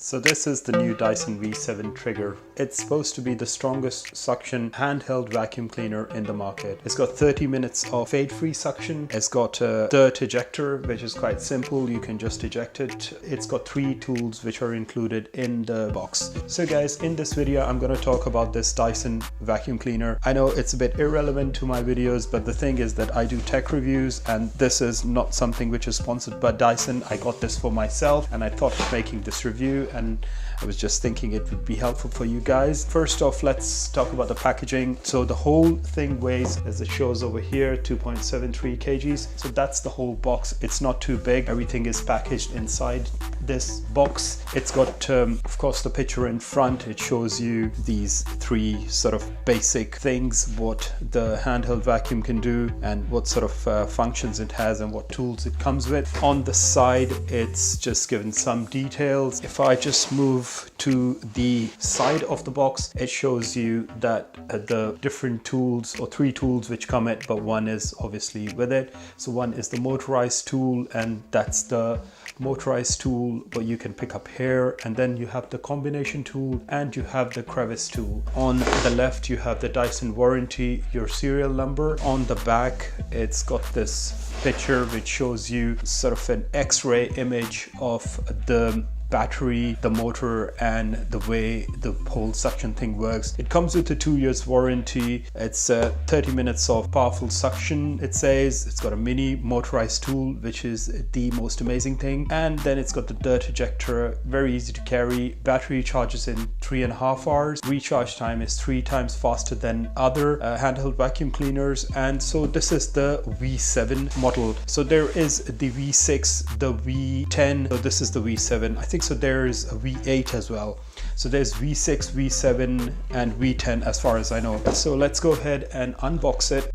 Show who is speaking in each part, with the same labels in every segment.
Speaker 1: So this is the new Dyson V7 Trigger. It's supposed to be the strongest suction handheld vacuum cleaner in the market. It's got 30 minutes of fade-free suction. It's got a dirt ejector, which is quite simple. You can just eject it. It's got 3 tools which are included in the box. So guys, in this video, I'm going to talk about this Dyson vacuum cleaner. I know it's a bit irrelevant to my videos, but the thing is that I do tech reviews and this is not something which is sponsored by Dyson. I got this for myself and I thought of making this review, and I was just thinking it would be helpful for you guys. First off, let's talk about the packaging. So the whole thing weighs, as it shows over here, 2.73 kgs. So that's the whole box. It's not too big. Everything is packaged inside this box. It's got, of course, the picture in front. It shows you these 3 sort of basic things, what the handheld vacuum can do and what sort of functions it has and what tools it comes with. On the side, it's just given some details. If I just move to the side of the box, it shows you that the different tools, or 3 tools which come in, but one is obviously with it. So one is the motorized tool, and that's the motorized tool, but you can pick up here, and then you have the combination tool and you have the crevice tool. On the left you have the Dyson warranty, your serial number. On the back it's got this picture which shows you sort of an X-ray image of the battery, the motor, and the way the whole suction thing works. It comes with a 2 years warranty. It's 30 minutes of powerful suction, it says. It's got a mini motorized tool, which is the most amazing thing. And then it's got the dirt ejector, very easy to carry. Battery charges in 3.5 hours. Recharge time is 3 times faster than other handheld vacuum cleaners. And so this is the V7 model. So there is the V6, the V10. So this is the V7. I think so there's a V8 as well. So there's V6, V7 and V10 as far as I know. So let's go ahead and unbox it.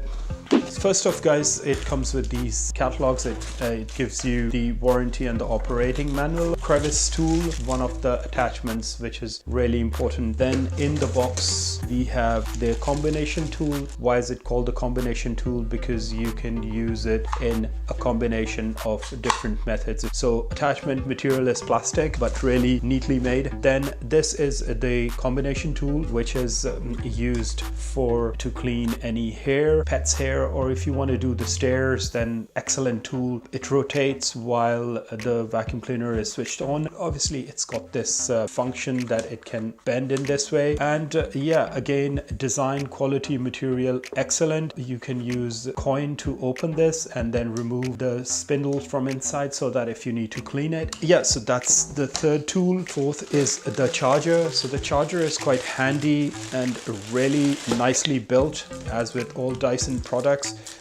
Speaker 1: First off guys, it comes with these catalogs. It gives you the warranty and the operating manual. Crevice tool, one of the attachments which is really important. Then in the box we have the combination tool. Why is it called the combination tool? Because you can use it in a combination of different methods. So attachment material is plastic but really neatly made. Then this is the combination tool, which is used to clean any hair, pet's hair, or if you want to do the stairs, then excellent tool. It rotates while the vacuum cleaner is switched on. Obviously it's got this function that it can bend in this way, and yeah, again, design, quality, material, excellent. You can use coin to open this and then remove the spindle from inside so that if you need to clean it. Yeah, so that's the 3rd tool. 4th is the charger. So the charger is quite handy and really nicely built, as with all Dyson products.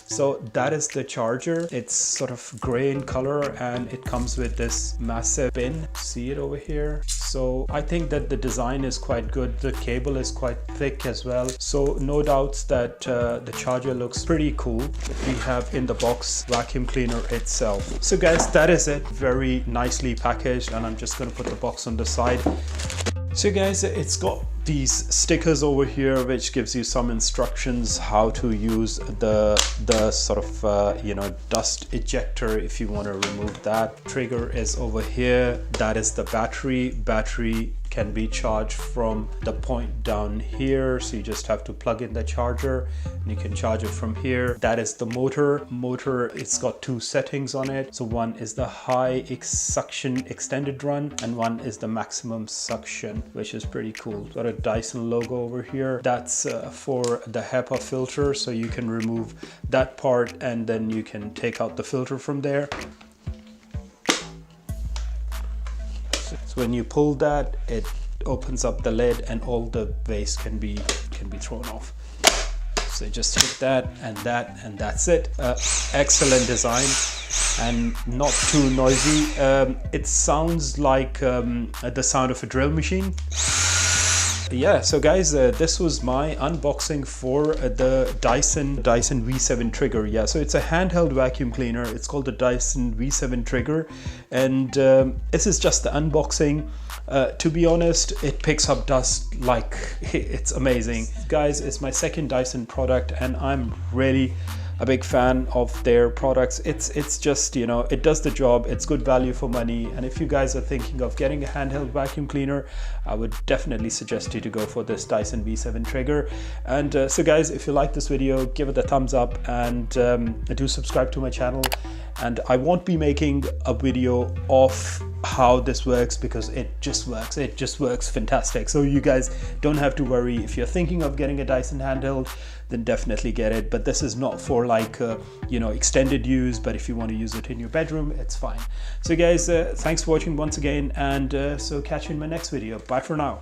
Speaker 1: So that is the charger. It's sort of gray in color and it comes with this massive pin. See it over here? So I think that the design is quite good. The cable is quite thick as well. So no doubts that the charger looks pretty cool. We have in the box vacuum cleaner itself. So guys, that is it. Very nicely packaged, and I'm just going to put the box on the side. So guys, it's got these stickers over here which gives you some instructions how to use the sort of dust ejector if you want to remove that. Trigger is over here. That is the battery can be charged from the point down here, so you just have to plug in the charger and you can charge it from here. That is the motor. It's got 2 settings on it. So one is the high suction extended run and one is the maximum suction, which is pretty cool. Got a Dyson logo over here. That's for the HEPA filter, so you can remove that part and then you can take out the filter from there. So when you pull that, it opens up the lid and all the waste can be thrown off. So just hit that and that's it. Excellent design and not too noisy. It sounds like the sound of a drill machine. Yeah, so guys, this was my unboxing for the Dyson V7 Trigger. Yeah, so it's a handheld vacuum cleaner. It's called the Dyson V7 Trigger, and this is just the unboxing. To be honest, it picks up dust like it's amazing. Guys, it's my 2nd Dyson product and I'm really a big fan of their products. It's just, you know, it does the job, it's good value for money. And if you guys are thinking of getting a handheld vacuum cleaner, I would definitely suggest you to go for this Dyson V7 Trigger. And so guys, if you like this video, give it a thumbs up, and do subscribe to my channel. And I won't be making a video of how this works because it just works fantastic. So you guys don't have to worry. If you're thinking of getting a Dyson handheld, then definitely get it. But this is not for like you know, extended use, but if you want to use it in your bedroom, it's fine. So guys, thanks for watching once again, and so catch you in my next video. Bye for now.